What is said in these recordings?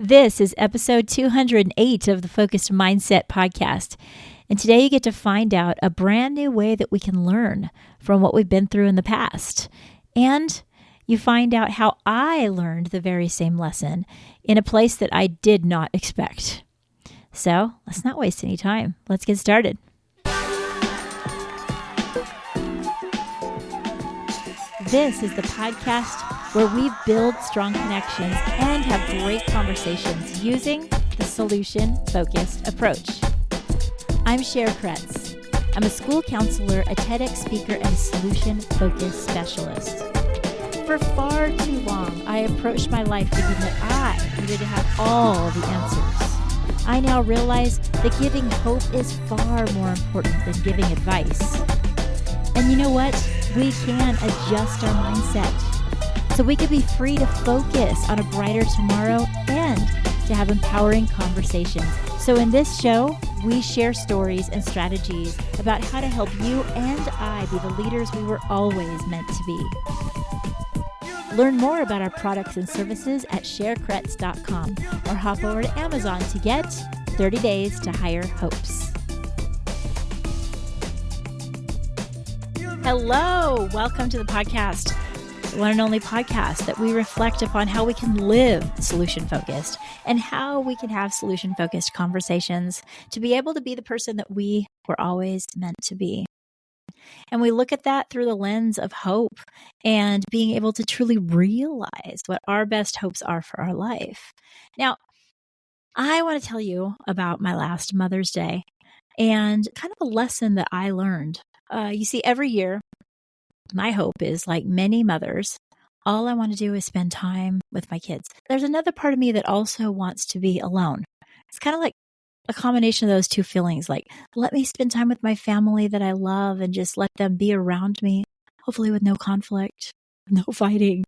This is episode 208 of the Focused Mindset podcast. And today you get to find out a brand new way that we can learn from what we've been through in the past. And you find out how I learned the very same lesson in a place that I did not expect. So let's not waste any time. Let's get started. This is the podcast where we build strong connections and have great conversations using the solution-focused approach. I'm Cher Kretz. I'm a school counselor, a TEDx speaker, and a solution-focused specialist. For far too long, I approached my life thinking that I needed to have all the answers. I now realize that giving hope is far more important than giving advice. And you know what? We can adjust our mindset so we can be free to focus on a brighter tomorrow and to have empowering conversations. So in this show, we share stories and strategies about how to help you and I be the leaders we were always meant to be. Learn more about our products and services at cherkretz.com or hop over to Amazon to get 30 Days to Higher Hopes. Hello, welcome to the podcast, the one and only podcast that we reflect upon how we can live solution-focused and how we can have solution-focused conversations to be able to be the person that we were always meant to be. And we look at that through the lens of hope and being able to truly realize what our best hopes are for our life. Now, I want to tell you about my last Mother's Day and kind of a lesson that I learned. You see, every year, my hope is, like many mothers, all I want to do is spend time with my kids. There's another part of me that also wants to be alone. It's kind of like a combination of those two feelings, like, let me spend time with my family that I love and just let them be around me, hopefully with no conflict, no fighting.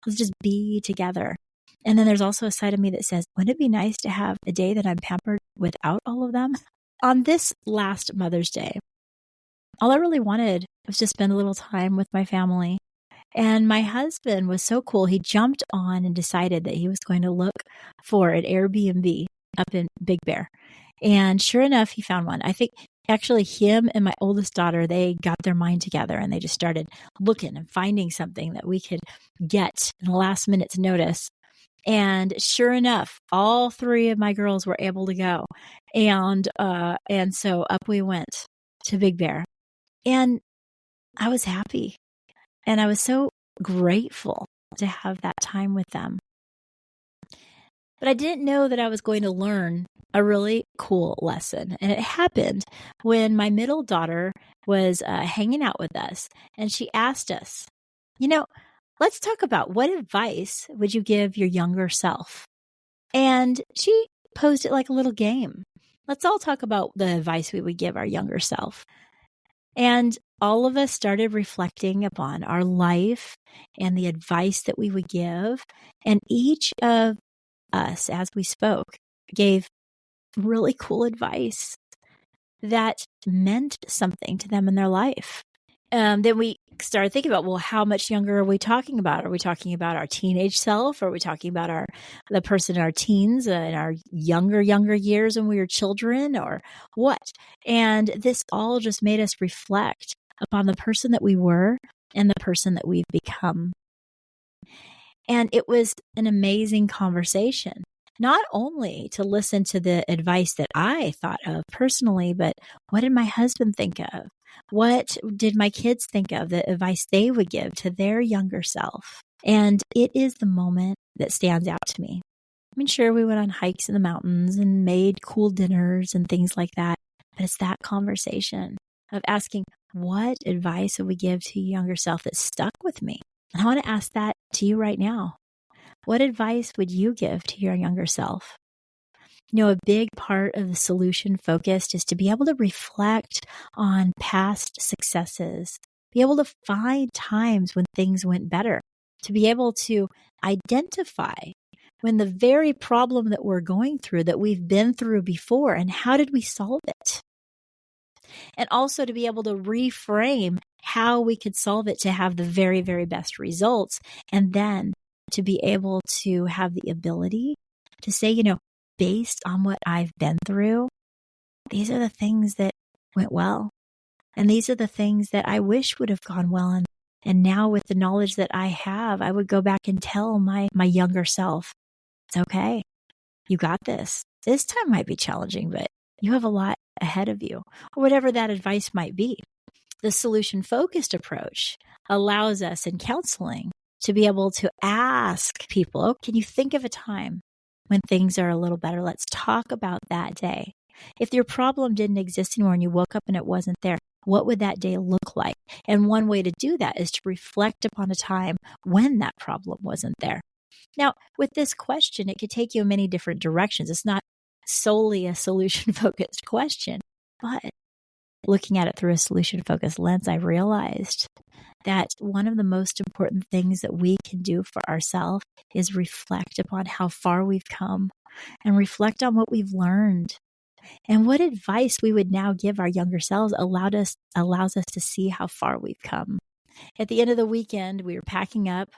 Let's just be together. And then there's also a side of me that says, wouldn't it be nice to have a day that I'm pampered without all of them? On this last Mother's Day, all I really wanted was to spend a little time with my family. And my husband was so cool. He jumped on and decided that he was going to look for an Airbnb up in Big Bear. And sure enough, he found one. I think actually him and my oldest daughter, they got their mind together and they just started looking and finding something that we could get in the last minute's notice. And sure enough, all three of my girls were able to go. And so up we went to Big Bear. And I was happy. And I was so grateful to have that time with them. But I didn't know that I was going to learn a really cool lesson. And it happened when my middle daughter was hanging out with us. And she asked us, let's talk about what advice would you give your younger self? And she posed it like a little game. Let's all talk about the advice we would give our younger self. And all of us started reflecting upon our life and the advice that we would give. And each of us, as we spoke, gave really cool advice that meant something to them in their life. Then we started thinking about, well, how much younger are we talking about? Are we talking about our teenage self? Or are we talking about the person in our teens, in our younger years when we were children, or what? And this all just made us reflect upon the person that we were and the person that we've become. And it was an amazing conversation, not only to listen to the advice that I thought of personally, but what did my husband think of? What did my kids think of, the advice they would give to their younger self? And it is the moment that stands out to me. I mean, sure, we went on hikes in the mountains and made cool dinners and things like that. But it's that conversation of asking, what advice would we give to your younger self that stuck with me? And I want to ask that to you right now. What advice would you give to your younger self? A big part of the solution focused is to be able to reflect on past successes, be able to find times when things went better, to be able to identify when the very problem that we're going through, that we've been through before, and how did we solve it? And also to be able to reframe how we could solve it to have the very, very best results, and then to be able to have the ability to say, based on what I've been through, these are the things that went well. And these are the things that I wish would have gone well. And now with the knowledge that I have, I would go back and tell my younger self, it's okay. You got this. This time might be challenging, but you have a lot ahead of you, or whatever that advice might be. The solution-focused approach allows us in counseling to be able to ask people, oh, can you think of a time when things are a little better? Let's talk about that day. If your problem didn't exist anymore and you woke up and it wasn't there, what would that day look like? And one way to do that is to reflect upon a time when that problem wasn't there. Now, with this question, it could take you in many different directions. It's not solely a solution-focused question, but looking at it through a solution-focused lens, I realized that one of the most important things that we can do for ourselves is reflect upon how far we've come and reflect on what we've learned. And what advice we would now give our younger selves allows us to see how far we've come. At the end of the weekend, we were packing up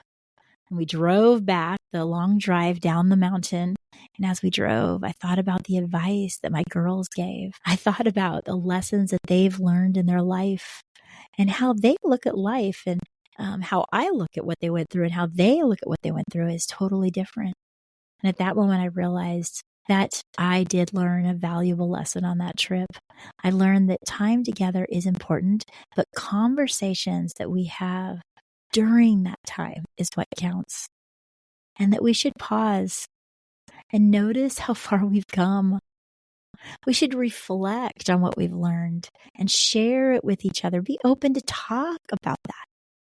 and we drove back the long drive down the mountain. And as we drove, I thought about the advice that my girls gave. I thought about the lessons that they've learned in their life and how they look at life, and how I look at what they went through and how they look at what they went through is totally different. And at that moment, I realized that I did learn a valuable lesson on that trip. I learned that time together is important, but conversations that we have during that time is what counts. And that we should pause and notice how far we've come. We should reflect on what we've learned and share it with each other. Be open to talk about that.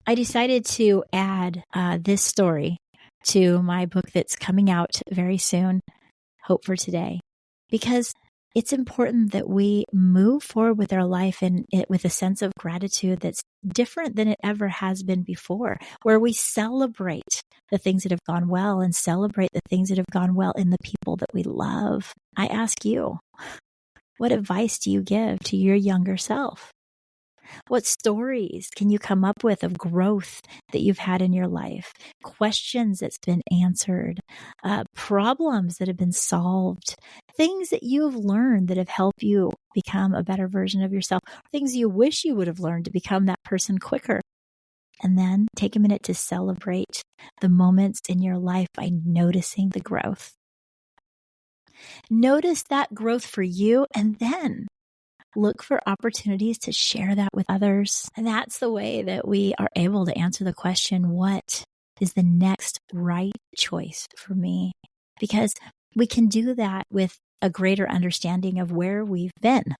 I decided to add this story to my book that's coming out very soon, Hope for Today, because it's important that we move forward with our life with a sense of gratitude that's different than it ever has been before, where we celebrate the things that have gone well and celebrate the things that have gone well in the people that we love. I ask you, what advice do you give to your younger self? What stories can you come up with of growth that you've had in your life? Questions that's been answered, problems that have been solved, things that you've learned that have helped you become a better version of yourself, things you wish you would have learned to become that person quicker. And then take a minute to celebrate the moments in your life by noticing the growth. Notice that growth for you, and then look for opportunities to share that with others. And that's the way that we are able to answer the question, what is the next right choice for me? Because we can do that with a greater understanding of where we've been.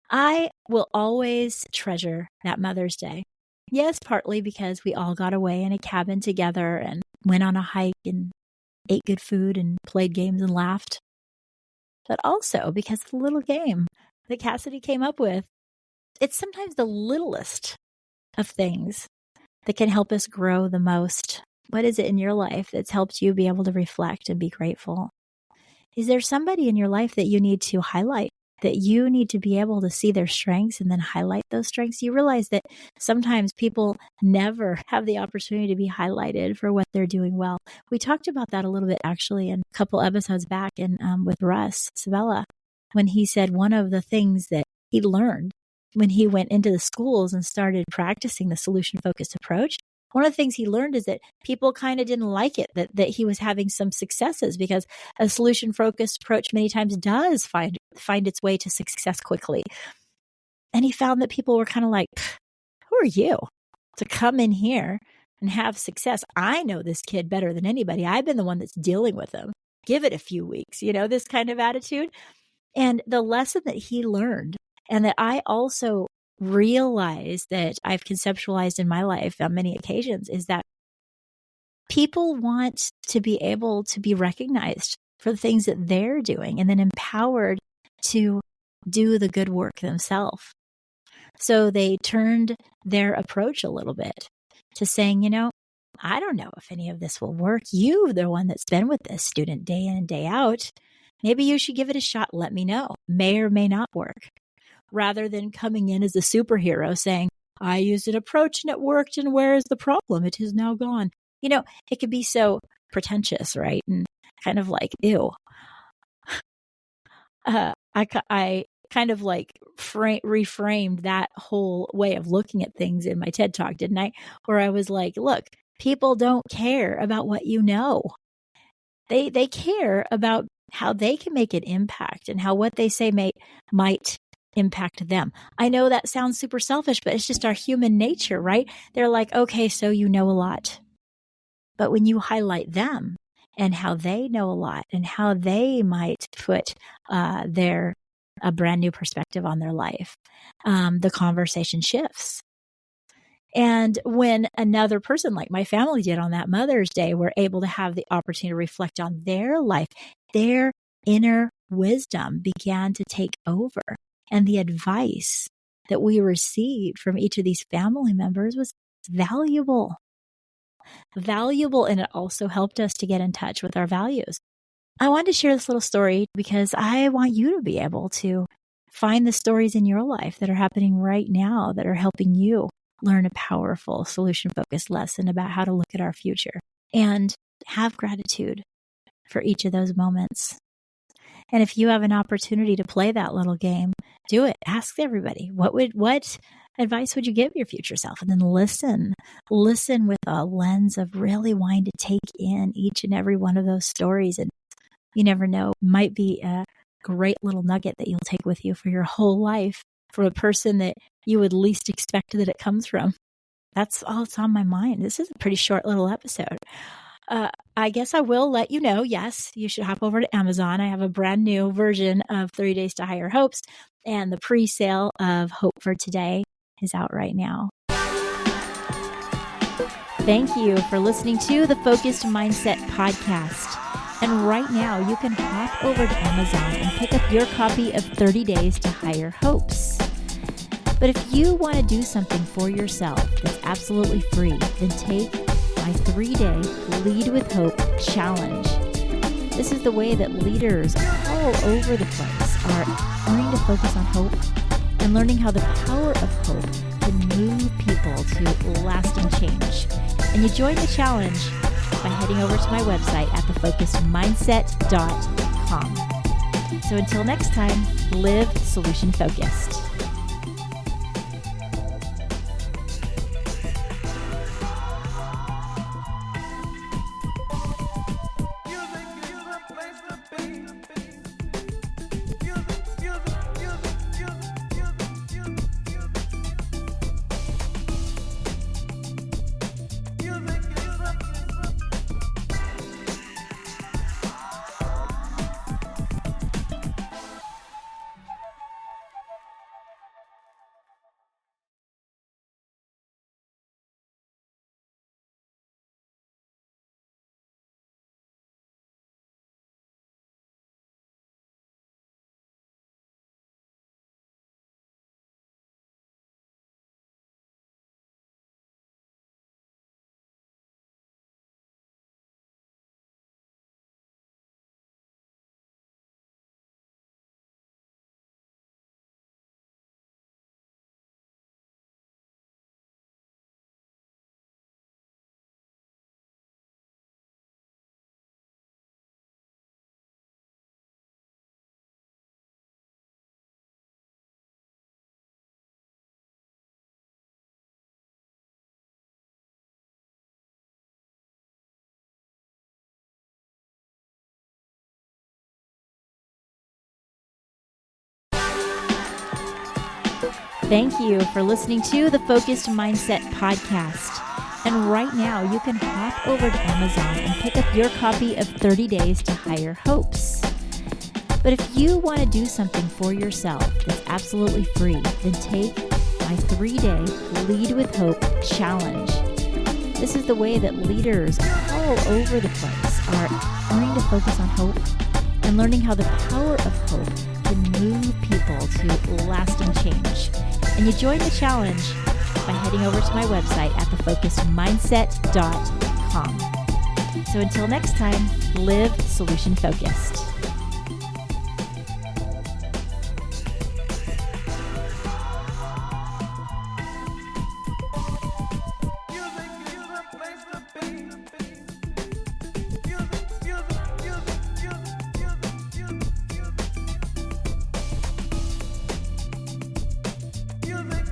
I will always treasure that Mother's Day. Yes, partly because we all got away in a cabin together and went on a hike and ate good food and played games and laughed. But also because the little game that Cassidy came up with, it's sometimes the littlest of things that can help us grow the most. What is it in your life that's helped you be able to reflect and be grateful? Is there somebody in your life that you need to highlight, that you need to be able to see their strengths and then highlight those strengths? You realize that sometimes people never have the opportunity to be highlighted for what they're doing well. We talked about that a little bit actually in a couple episodes back with Russ Sabella, when he said one of the things that he learned when he went into the schools and started practicing the solution-focused approach, one of the things he learned is that people kind of didn't like it, that he was having some successes, because a solution-focused approach many times does find its way to success quickly. And he found that people were kind of like, who are you to come in here and have success? I know this kid better than anybody. I've been the one that's dealing with him. Give it a few weeks, this kind of attitude. And the lesson that he learned, and that I also realize that I've conceptualized in my life on many occasions, is that people want to be able to be recognized for the things that they're doing and then empowered to do the good work themselves. So they turned their approach a little bit to saying, I don't know if any of this will work. You're the one that's been with this student day in and day out. Maybe you should give it a shot. Let me know. May or may not work. Rather than coming in as a superhero saying, I used an approach and it worked, and where is the problem? It is now gone. It could be so pretentious, right? And kind of like, ew. I kind of like reframed that whole way of looking at things in my TED Talk, didn't I? Where I was like, look, people don't care about what you know. They care about how they can make an impact and how what they say might impact them. I know that sounds super selfish, but it's just our human nature, right? They're like, okay, so you know a lot. But when you highlight them and how they know a lot and how they might put a brand new perspective on their life, the conversation shifts. And when another person like my family did on that Mother's Day, were able to have the opportunity to reflect on their life, their inner wisdom began to take over. And the advice that we received from each of these family members was valuable. And it also helped us to get in touch with our values. I wanted to share this little story because I want you to be able to find the stories in your life that are happening right now that are helping you learn a powerful solution-focused lesson about how to look at our future and have gratitude for each of those moments. And if you have an opportunity to play that little game, do it. Ask everybody, what advice would you give your future self? And then listen with a lens of really wanting to take in each and every one of those stories. And you never know, might be a great little nugget that you'll take with you for your whole life from a person that you would least expect that it comes from. That's all that's on my mind. This is a pretty short little episode. I guess I will let you know, yes, you should hop over to Amazon. I have a brand new version of 30 Days to Higher Hopes, and the pre-sale of Hope for Today is out right now. Thank you for listening to the Focused Mindset Podcast. And right now, you can hop over to Amazon and pick up your copy of 30 Days to Higher Hopes. But if you want to do something for yourself that's absolutely free, then take my 3-day Lead with Hope challenge. This is the way that leaders all over the place are learning to focus on hope and learning how the power of hope can move people to lasting change. And you join the challenge by heading over to my website at thefocusedmindset.com. So until next time, live solution focused. Thank you for listening to the Focused Mindset Podcast. And right now, you can hop over to Amazon and pick up your copy of 30 Days to Higher Hopes. But if you want to do something for yourself that's absolutely free, then take my 3-day Lead with Hope challenge. This is the way that leaders all over the place are learning to focus on hope and learning how the power of hope can move people to lasting change. And you join the challenge by heading over to my website at thefocusedmindset.com. So until next time, live solution focused. you make